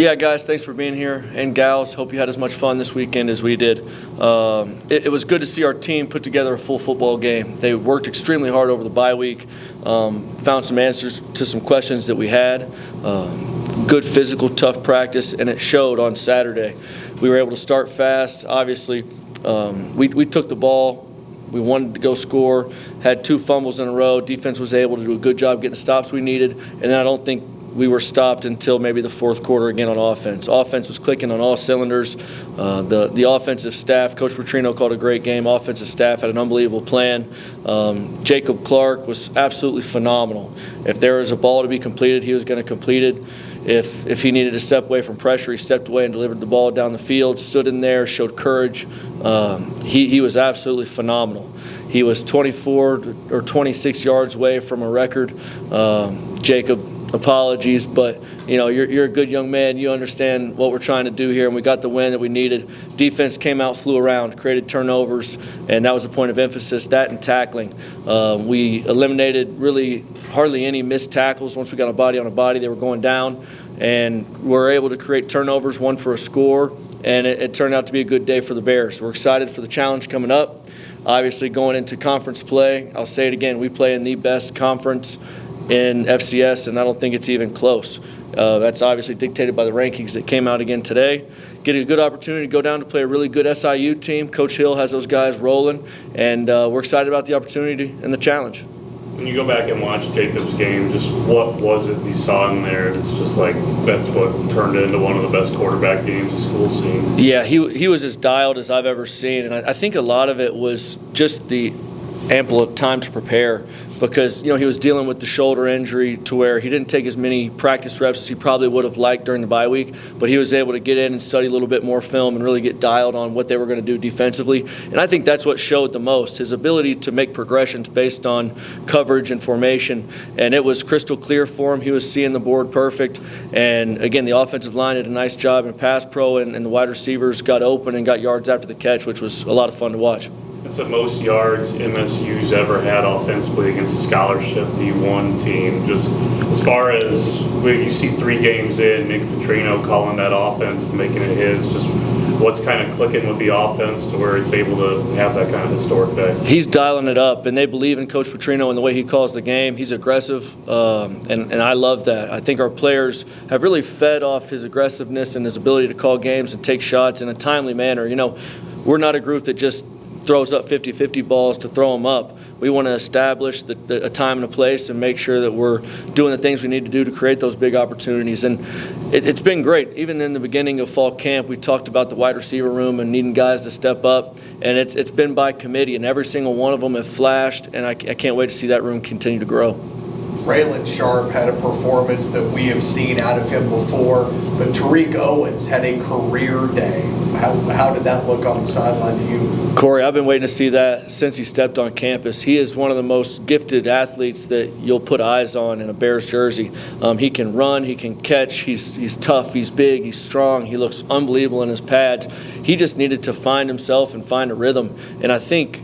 Yeah, guys, thanks for being here, and gals, hope you had as much fun this weekend as we did. It was good to see our team put together a full football game. They worked extremely hard over the bye week, found some answers to some questions that we had, good physical, tough practice, and it showed on Saturday. We were able to start fast. Obviously, we took the ball. We wanted to go score, had 2 fumbles in a row. Defense was able to do a good job getting the stops we needed, and I don't think we were stopped until maybe the fourth quarter again on offense. Offense was clicking on all cylinders. The offensive staff, Coach Petrino called a great game. Offensive staff had an unbelievable plan. Jacob Clark was absolutely phenomenal. If there was a ball to be completed, he was going to complete it. If he needed to step away from pressure, he stepped away and delivered the ball down the field, stood in there, showed courage. He was absolutely phenomenal. He was 24 or 26 yards away from a record. Jacob, apologies, but you're a good young man. You understand what we're trying to do here, and we got the win that we needed. Defense came out, flew around, created turnovers, and that was a point of emphasis, that and tackling. We eliminated really hardly any missed tackles. Once we got a body on a body, they were going down, and we were able to create turnovers, one for a score, and it turned out to be a good day for the Bears. We're excited for the challenge coming up. Obviously, going into conference play, I'll say it again, we play in the best conference in FCS, and I don't think it's even close. That's obviously dictated by the rankings that came out again today. Getting a good opportunity to go down to play a really good SIU team. Coach Hill has those guys rolling, and we're excited about the opportunity and the challenge. When you go back and watch Jacob's game, just what was it you saw in there? It's just like that's what turned into one of the best quarterback games the school's seen. Yeah, he was as dialed as I've ever seen, and I think a lot of it was just the ample time to prepare, because he was dealing with the shoulder injury to where he didn't take as many practice reps as he probably would have liked during the bye week, but he was able to get in and study a little bit more film and really get dialed on what they were going to do defensively. And I think that's what showed the most, his ability to make progressions based on coverage and formation, and it was crystal clear for him. He was seeing the board perfect, and again, the offensive line did a nice job in pass pro, and the wide receivers got open and got yards after the catch, which was a lot of fun to watch. It's the most yards MSU's ever had offensively against a scholarship D1 team. Just as far as you see 3 games in, Nick Petrino calling that offense and making it his, just what's kind of clicking with the offense to where it's able to have that kind of historic day? He's dialing it up, and they believe in Coach Petrino and the way he calls the game. He's aggressive, and I love that. I think our players have really fed off his aggressiveness and his ability to call games and take shots in a timely manner. We're not a group that just throws up 50-50 balls to throw them up. We want to establish a time and a place and make sure that we're doing the things we need to do to create those big opportunities. And it's been great. Even in the beginning of fall camp, we talked about the wide receiver room and needing guys to step up, and it's been by committee, and every single one of them have flashed, and I can't wait to see that room continue to grow. Braylon Sharp had a performance that we have seen out of him before, but Tariq Owens had a career day. How did that look on the sideline to you? Corey, I've been waiting to see that since he stepped on campus. He is one of the most gifted athletes that you'll put eyes on in a Bears jersey. He can run, he can catch, he's tough, he's big, he's strong, he looks unbelievable in his pads. He just needed to find himself and find a rhythm. And I think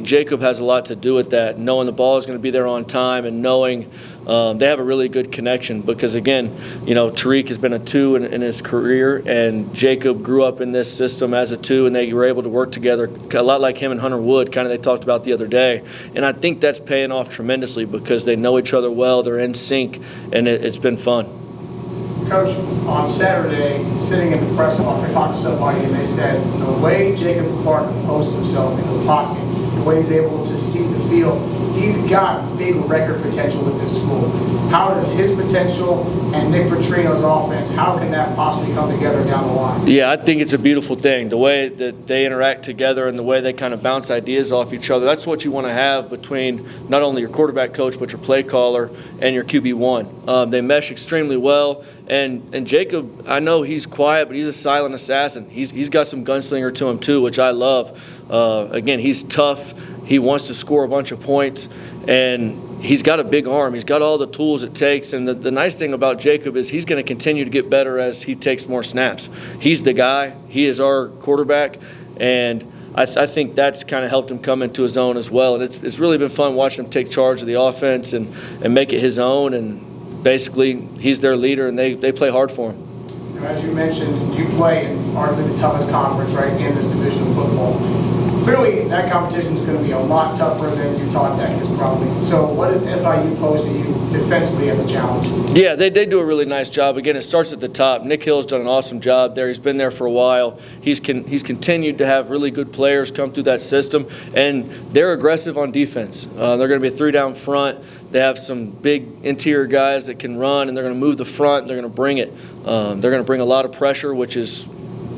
Jacob has a lot to do with that, knowing the ball is going to be there on time and knowing they have a really good connection, because again, Tariq has been a 2 in his career, and Jacob grew up in this system as a 2, and they were able to work together a lot like him and Hunter Wood, kind of they talked about the other day. And I think that's paying off tremendously because they know each other well, they're in sync, and it's been fun. Coach, on Saturday, sitting in the press box, I talked to somebody and they said the way Jacob Clark composed himself in the pocket, the way he's able to see the field, he's got big record potential with this school. How does his potential and Nick Petrino's offense, how can that possibly come together down the line? Yeah, I think it's a beautiful thing. The way that they interact together and the way they kind of bounce ideas off each other, that's what you want to have between not only your quarterback coach but your play caller and your QB1. They mesh extremely well. And Jacob, I know he's quiet, but he's a silent assassin. He's got some gunslinger to him too, which I love. Again, he's tough. He wants to score a bunch of points, and he's got a big arm. He's got all the tools it takes. And the nice thing about Jacob is he's going to continue to get better as he takes more snaps. He's the guy. He is our quarterback, and I think that's kind of helped him come into his own as well. And it's really been fun watching him take charge of the offense and make it his own. And basically, he's their leader, and they play hard for him. as you mentioned, you play in arguably the toughest conference, right, in this division of football. Clearly, that competition is going to be a lot tougher than Utah Tech is probably. So what does SIU pose to you defensively as a challenge? Yeah, they do a really nice job. Again, it starts at the top. Nick Hill's done an awesome job there. He's been there for a while. He's continued to have really good players come through that system, and they're aggressive on defense. They're going to be a 3-down front. They have some big interior guys that can run, and they're going to move the front. They're going to bring it. They're going to bring a lot of pressure, which is,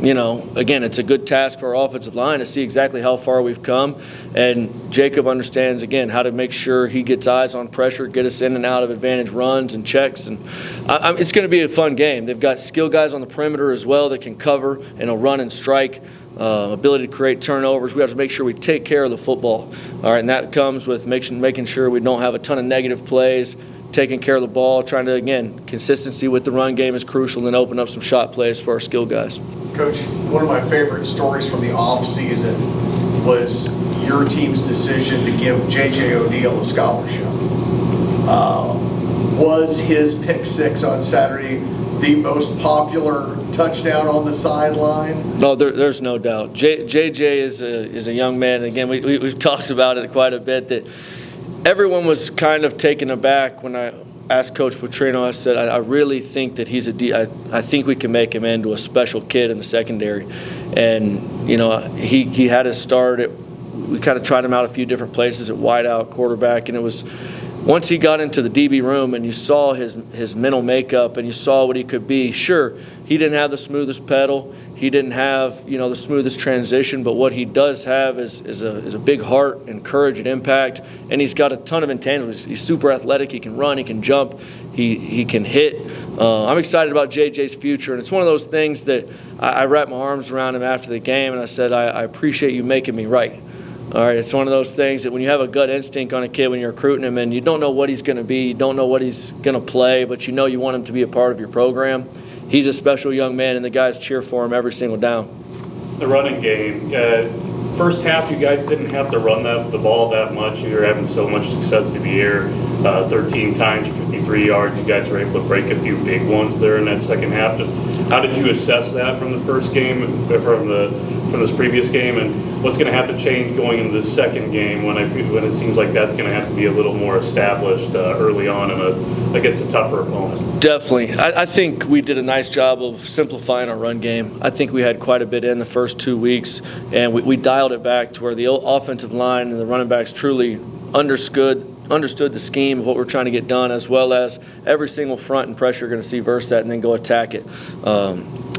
again, it's a good task for our offensive line to see exactly how far we've come. And Jacob understands, again, how to make sure he gets eyes on pressure, get us in and out of advantage runs and checks. And it's going to be a fun game. They've got skill guys on the perimeter as well that can cover and will run and strike. Ability to create turnovers. We have to make sure we take care of the football. All right, and that comes with making sure we don't have a ton of negative plays, taking care of the ball, trying to, again, consistency with the run game is crucial, and then open up some shot plays for our skill guys. Coach, one of my favorite stories from the offseason was your team's decision to give J.J. O'Neal a scholarship. Was his pick six on Saturday the most popular touchdown on the sideline? No, there's no doubt. JJ is a young man. And again, we've talked about it quite a bit, that everyone was kind of taken aback when I asked Coach Petrino. I said, I really think that I think we can make him into a special kid in the secondary. And, he had his start. We kind of tried him out a few different places at wideout, quarterback, and it was once he got into the DB room and you saw his mental makeup and you saw what he could be. Sure, he didn't have the smoothest pedal. He didn't have, the smoothest transition, but what he does have is a big heart and courage and impact, and he's got a ton of intangibles. He's super athletic. He can run. He can jump. He can hit. I'm excited about JJ's future, and it's one of those things that I wrapped my arms around him after the game, and I said, I appreciate you making me right. All right, it's one of those things that when you have a gut instinct on a kid when you're recruiting him and you don't know what he's going to be, you don't know what he's going to play, but you want him to be a part of your program. He's a special young man, and the guys cheer for him every single down. The running game. First half, you guys didn't have to run the ball that much. You were having so much success in the air. 13 times, 53 yards. You guys were able to break a few big ones there in that second half. Just how did you assess that from the first game, from this previous game, and what's going to have to change going into the second game when it seems like that's going to have to be a little more established early on against a tougher opponent? Definitely. I think we did a nice job of simplifying our run game. I think we had quite a bit in the first 2 weeks, and we dialed it back to where the offensive line and the running backs truly understood the scheme of what we're trying to get done, as well as every single front and pressure you're going to see versus that and then go attack it.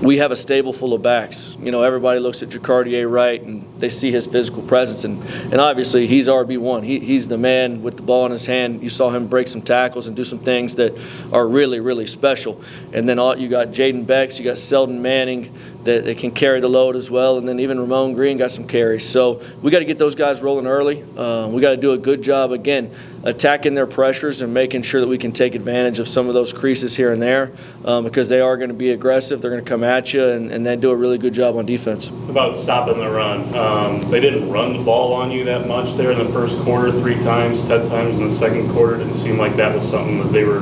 We have a stable full of backs. Everybody looks at Jacardier Wright and they see his physical presence, and obviously he's RB1. He's the man with the ball in his hand. You saw him break some tackles and do some things that are really, really special. And then you got Jaden Becks, you got Selden Manning that can carry the load as well, and then even Ramon Green got some carries. So we got to get those guys rolling early. We got to do a good job, again, attacking their pressures and making sure that we can take advantage of some of those creases here and there, because they are going to be aggressive. They're going to come at you, and then do a really good job on defense. About stopping the run. They didn't run the ball on you that much there in the first quarter, 3 times, 10 times in the second quarter. Didn't seem like that was something that they were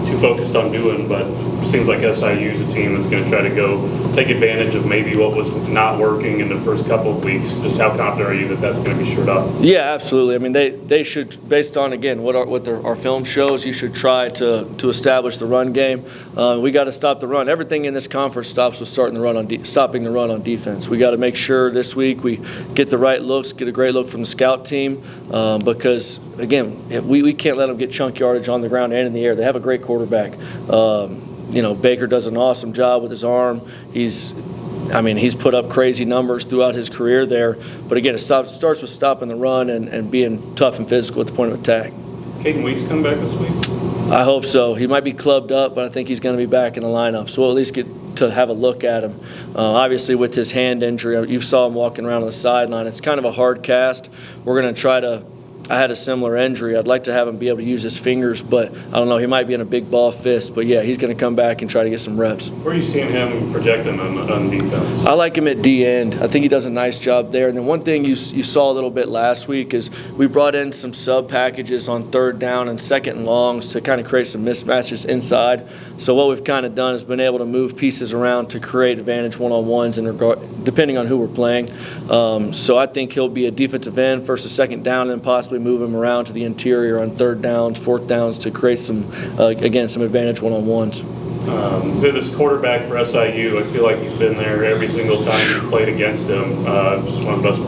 too focused on doing, but it seems like SIU is a team that's going to try to go take advantage of maybe what was not working in the first couple of weeks. Just how confident are you that that's going to be shored up? Yeah, absolutely. I mean, they should, based on, again, what our film shows, you should try to establish the run game. We got to stop the run. Everything in this conference stops with stopping the run on defense. We got to make sure this week we get the right looks, get a great look from the scout team, because, again, we can't let them get chunk yardage on the ground and in the air. They have a great quarterback. Baker does an awesome job with his arm. He's put up crazy numbers throughout his career there. But again, it starts with stopping the run and being tough and physical at the point of attack. Caden Weeks come back this week? I hope so. He might be clubbed up, but I think he's going to be back in the lineup. So we'll at least get to have a look at him. Obviously, with his hand injury, you saw him walking around on the sideline. It's kind of a hard cast. We're going to try to I had a similar injury. I'd like to have him be able to use his fingers, but I don't know. He might be in a big ball fist. But, yeah, he's going to come back and try to get some reps. Where are you seeing him projecting on defense? I like him at D-end. I think he does a nice job there. And then one thing you saw a little bit last week is we brought in some sub packages on third down and second and longs to kind of create some mismatches inside. So what we've kind of done is been able to move pieces around to create advantage one-on-ones depending on who we're playing. So I think he'll be a defensive end first or second down, and then possibly move him around to the interior on third downs, fourth downs to create some advantage one-on-ones. This quarterback for SIU, I feel like he's been there every single time you've played against him. Just one of the best,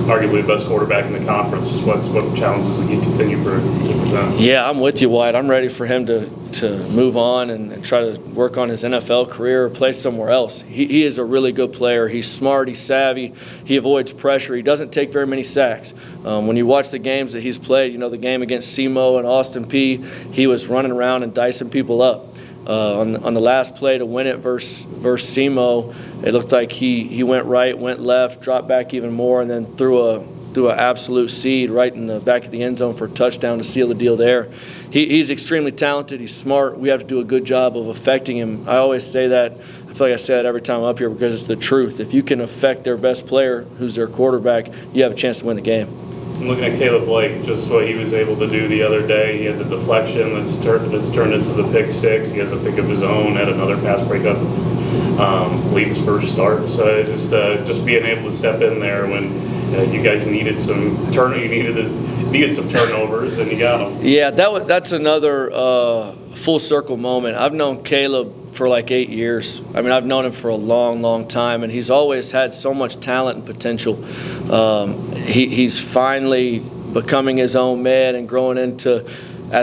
arguably the best quarterback in the conference. Just what challenges does he continue to present? Yeah, I'm with you, Wyatt. I'm ready for him to move on and try to work on his NFL career or play somewhere else. He is a really good player. He's smart. He's savvy. He avoids pressure. He doesn't take very many sacks. When you watch the games that he's played, the game against SEMO and Austin Peay, he was running around and dicing people up. On the last play to win it versus SEMO, it looked like he went right, went left, dropped back even more, and then threw an absolute seed right in the back of the end zone for a touchdown to seal the deal there. He's extremely talented. He's smart. We have to do a good job of affecting him. I always say that. I feel like I say that every time I'm up here because it's the truth. If you can affect their best player, who's their quarterback, you have a chance to win the game. I'm looking at Caleb Blake, just what he was able to do the other day. He had the deflection that's turned into the pick six. He has a pick of his own, had another pass breakup, believe his first start. So just being able to step in there when you guys needed some turnovers, and you got them. Yeah, that's another full circle moment. I've known Caleb for like 8 years. I mean, I've known him for a long, long time, and he's always had so much talent and potential. He's finally becoming his own man and growing into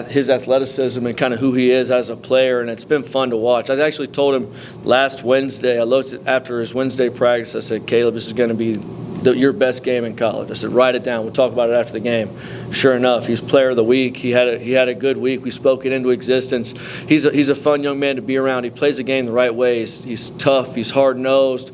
his athleticism and kind of who he is as a player, and it's been fun to watch. I actually told him last Wednesday, I looked after his Wednesday practice, I said, Caleb, this is going to be your best game in college. I said, write it down. We'll talk about it after the game. Sure enough, he's player of the week. He had a good week. We spoke it into existence. He's a fun young man to be around. He plays the game the right way. He's tough. He's hard-nosed.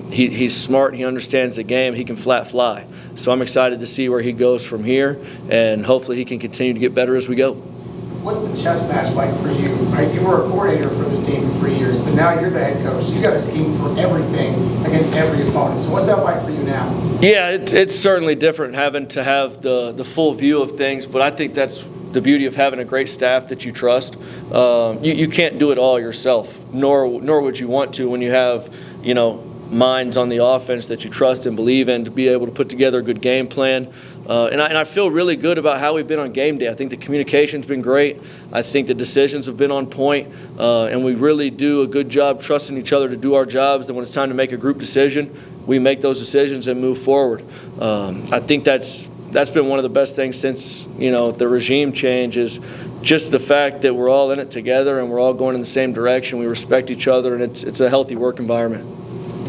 He's smart. He understands the game. He can flat fly. So I'm excited to see where he goes from here, and hopefully he can continue to get better as we go. What's the chess match like for you? Right? You were a coordinator for this team for 3 years, but now you're the head coach. You got a scheme for everything against every opponent. So what's that like for you now? Yeah, it's certainly different having to have the full view of things, but I think that's the beauty of having a great staff that you trust. You can't do it all yourself, nor would you want to when you have, minds on the offense that you trust and believe in to be able to put together a good game plan. And I feel really good about how we've been on game day. I think the communication's been great. I think the decisions have been on point. And we really do a good job trusting each other to do our jobs. Then when it's time to make a group decision, we make those decisions and move forward. I think that's been one of the best things since, the regime change is just the fact that we're all in it together and we're all going in the same direction. We respect each other, and it's a healthy work environment.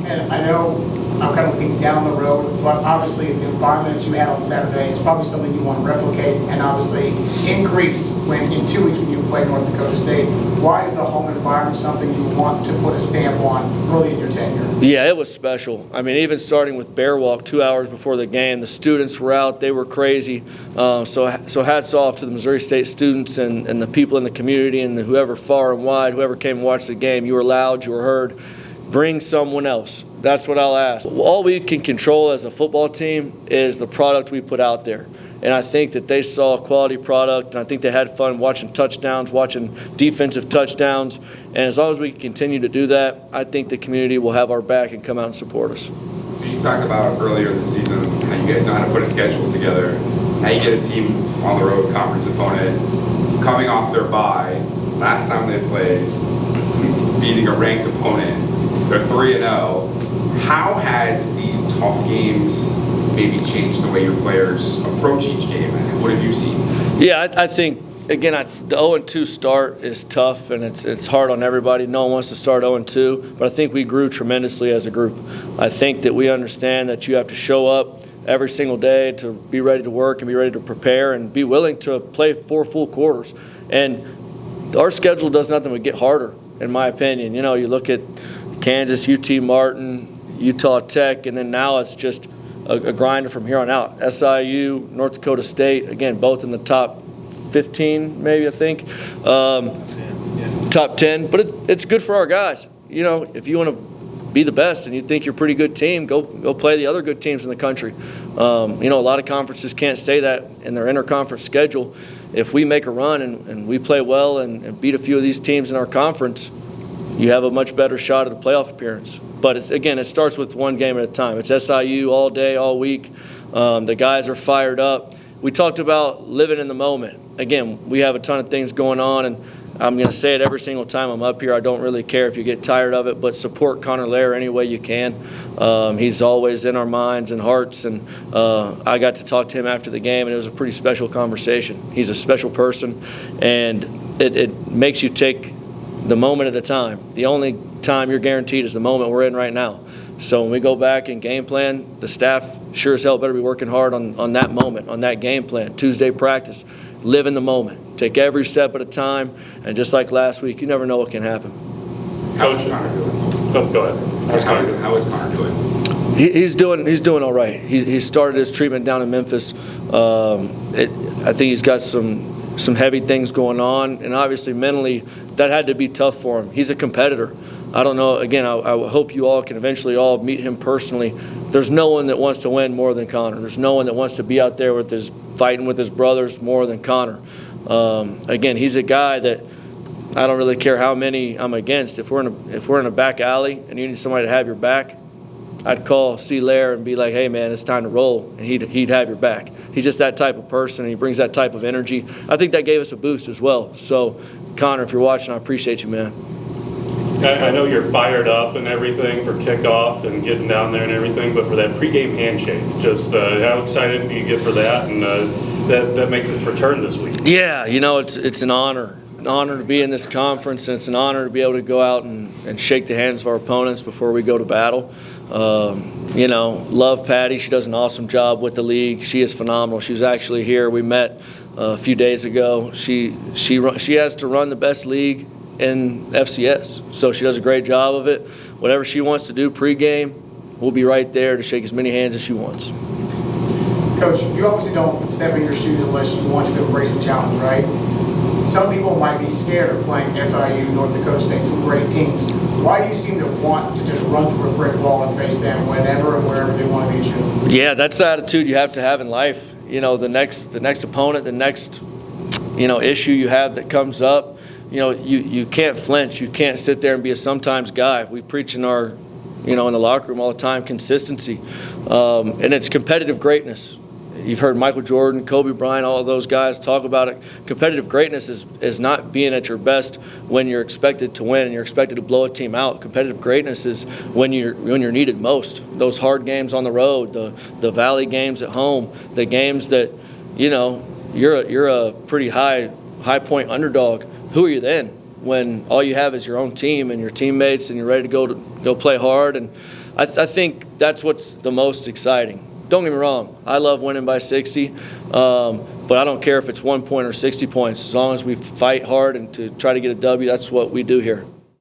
And I know I'm kind of looking down the road, but obviously the environment you had on Saturday is probably something you want to replicate and obviously increase when in 2 weeks when you play North Dakota State. Why is the home environment something you want to put a stamp on early in your tenure? Yeah, it was special. I mean, even starting with Bear Walk 2 hours before the game, the students were out. They were crazy. So hats off to the Missouri State students and the people in the community and whoever far and wide, whoever came and watched the game. You were loud, you were heard. Bring someone else. That's what I'll ask. All we can control as a football team is the product we put out there. And I think that they saw a quality product, and I think they had fun watching touchdowns, watching defensive touchdowns. And as long as we continue to do that, I think the community will have our back and come out and support us. So you talked about earlier this season how you guys know how to put a schedule together, how you get a team on the road, conference opponent, coming off their bye. Last time they played, beating a ranked opponent, they're 3-0. How has these tough games maybe changed the way your players approach each game? What have you seen? Yeah, I think, again, the 0-2 start is tough, and it's hard on everybody. No one wants to start 0-2, but I think we grew tremendously as a group. I think that we understand that you have to show up every single day to be ready to work and be ready to prepare and be willing to play 4 full quarters. And our schedule does nothing but get harder, in my opinion. You look at Kansas, UT Martin, Utah Tech, and then now it's just a grinder from here on out. SIU, North Dakota State, again, both in the top 15, maybe, I think. Top 10, but it's good for our guys. You know, if you want to be the best and you think you're a pretty good team, go play the other good teams in the country. You know, a lot of conferences can't say that in their interconference schedule. If we make a run and we play well and beat a few of these teams in our conference, you have a much better shot at a playoff appearance. But it starts with one game at a time. It's SIU all day, all week. The guys are fired up. We talked about living in the moment. Again, we have a ton of things going on, and I'm going to say it every single time I'm up here. I don't really care if you get tired of it, but support Connor Lair any way you can. He's always in our minds and hearts, and I got to talk to him after the game, and it was a pretty special conversation. He's a special person, and it makes you take the moment at a time. The only time you're guaranteed is the moment we're in right now. So when we go back and game plan, the staff sure as hell better be working hard on that moment, on that game plan. Tuesday practice, live in the moment. Take every step at a time, and just like last week, you never know what can happen. How is Connor doing? Oh, go ahead. How is Connor doing? He's doing all right. He started his treatment down in Memphis. I think he's got some heavy things going on, and obviously mentally that had to be tough for him. He's a competitor. I don't know. Again, I hope you all can eventually all meet him personally. There's no one that wants to win more than Connor. There's no one that wants to be out there fighting with his brothers more than Connor. Again, he's a guy that I don't really care how many I'm against. If we're in a back alley and you need somebody to have your back, I'd call C. Lair and be like, hey, man, it's time to roll, and he'd have your back. He's just that type of person, and he brings that type of energy. I think that gave us a boost as well. So, Connor, if you're watching, I appreciate you, man. I know you're fired up and everything for kickoff and getting down there and everything, but for that pregame handshake, just how excited do you get for that? And that makes its return this week. Yeah, you know, it's an honor to be in this conference, and it's an honor to be able to go out and shake the hands of our opponents before we go to battle. You know, love Patty. She does an awesome job with the league. She is phenomenal. She was actually here. We met a few days ago. She has to run the best league in FCS, so she does a great job of it. Whatever she wants to do pregame, we'll be right there to shake as many hands as she wants. Coach, you obviously don't step in your shoes unless you want to embrace the challenge, right? Some people might be scared of playing SIU, North Dakota State, some great teams. Why do you seem to want to just run through a brick wall and face them whenever and wherever they want to beat you? Yeah, that's the attitude you have to have in life. You know, the next opponent, the next, you know, issue you have that comes up, you know, you can't flinch. You can't sit there and be a sometimes guy. We preach in our, you know, in the locker room all the time, consistency. And it's competitive greatness. You've heard Michael Jordan, Kobe Bryant, all of those guys talk about it. Competitive greatness is not being at your best when you're expected to win and you're expected to blow a team out. Competitive greatness is when you're needed most. Those hard games on the road, the Valley games at home, the games that, you know, you're a pretty high point underdog. Who are you then when all you have is your own team and your teammates and you're ready to go play hard? And I think that's what's the most exciting. Don't get me wrong, I love winning by 60, but I don't care if it's 1 point or 60 points. As long as we fight hard and to try to get a W, that's what we do here.